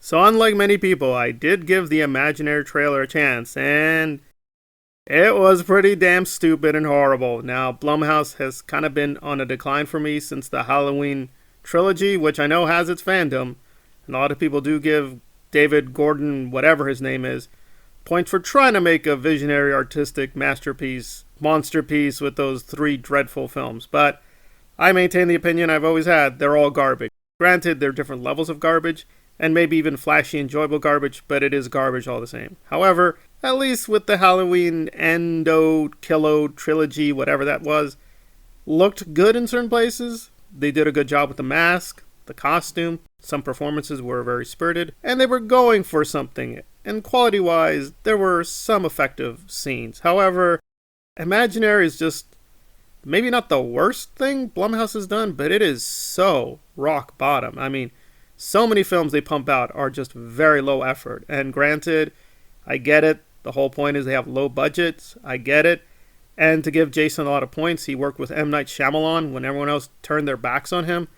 So unlike many people, I did give the Imaginary trailer a chance, and it was pretty damn stupid and horrible. Now, Blumhouse has kind of been on a decline for me since the Halloween trilogy, which I know has its fandom, and a lot of people do give David Gordon, whatever his name is, points for trying to make a visionary artistic masterpiece, monster piece with those three dreadful films. But I maintain the opinion I've always had, they're all garbage. Granted, they're different levels of garbage, and maybe even flashy, enjoyable garbage, but it is garbage all the same. However, at least with the Halloween Endo Kilo trilogy, whatever that was, looked good in certain places. They did a good job with the mask, the costume. Some performances were very spirited, and they were going for something. And quality-wise, there were some effective scenes. However, Imaginary is just maybe not the worst thing Blumhouse has done, but it is so rock bottom. I mean, so many films they pump out are just very low effort. And granted, I get it. The whole point is they have low budgets. I get it. And to give Jason a lot of points, he worked with M. Night Shyamalan when everyone else turned their backs on him.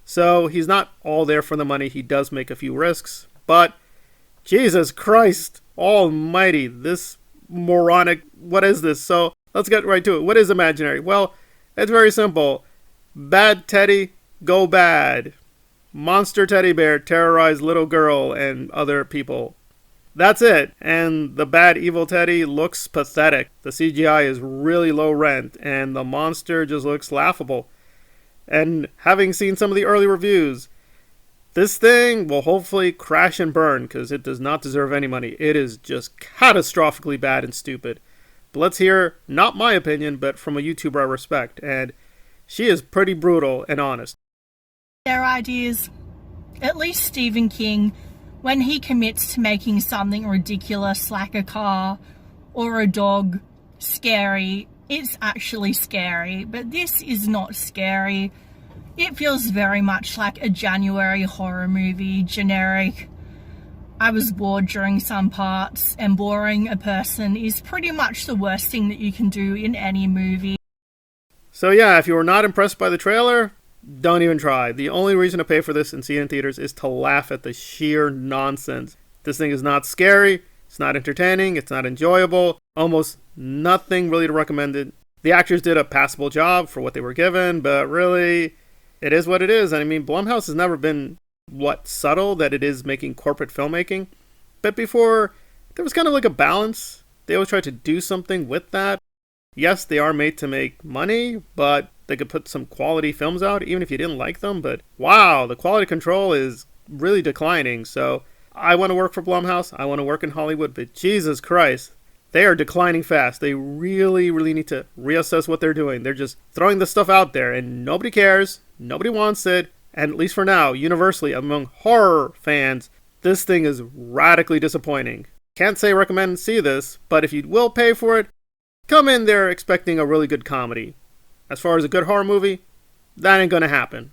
So he's not all there for the money. He does make a few risks. But Jesus Christ almighty, this moronic, what is this? So let's get right to it. What is Imaginary? Well, it's very simple. Bad Teddy, go bad. Monster teddy bear terrorize little girl and other people. That's it. And the bad evil Teddy looks pathetic. The CGI is really low rent, and the monster just looks laughable. And having seen some of the early reviews, this thing will hopefully crash and burn because it does not deserve any money. It is just catastrophically bad and stupid. But let's hear, not my opinion, but from a YouTuber I respect, and she is pretty brutal and honest. Their ideas, at least Stephen King, when he commits to making something ridiculous like a car or a dog scary, it's actually scary. But this is not scary. It feels very much like a January horror movie, generic. I was bored during some parts, and boring a person is pretty much the worst thing that you can do in any movie. So yeah, if you were not impressed by the trailer, don't even try. The only reason to pay for this and see it in theaters is to laugh at the sheer nonsense. This thing is not scary, it's not entertaining, it's not enjoyable, almost nothing really to recommend it. The actors did a passable job for what they were given, but really, it is what it is. I mean, Blumhouse has never been, subtle that it is making corporate filmmaking. But before, there was kind of like a balance. They always tried to do something with that. Yes, they are made to make money, but they could put some quality films out, even if you didn't like them. But wow, the quality control is really declining. So I want to work for Blumhouse. I want to work in Hollywood. But Jesus Christ, they are declining fast. They really, really need to reassess what they're doing. They're just throwing this stuff out there, and nobody cares. Nobody wants it. And at least for now, universally, among horror fans, this thing is radically disappointing. Can't say recommend see this, but if you will pay for it, come in there expecting a really good comedy. As far as a good horror movie, that ain't gonna happen.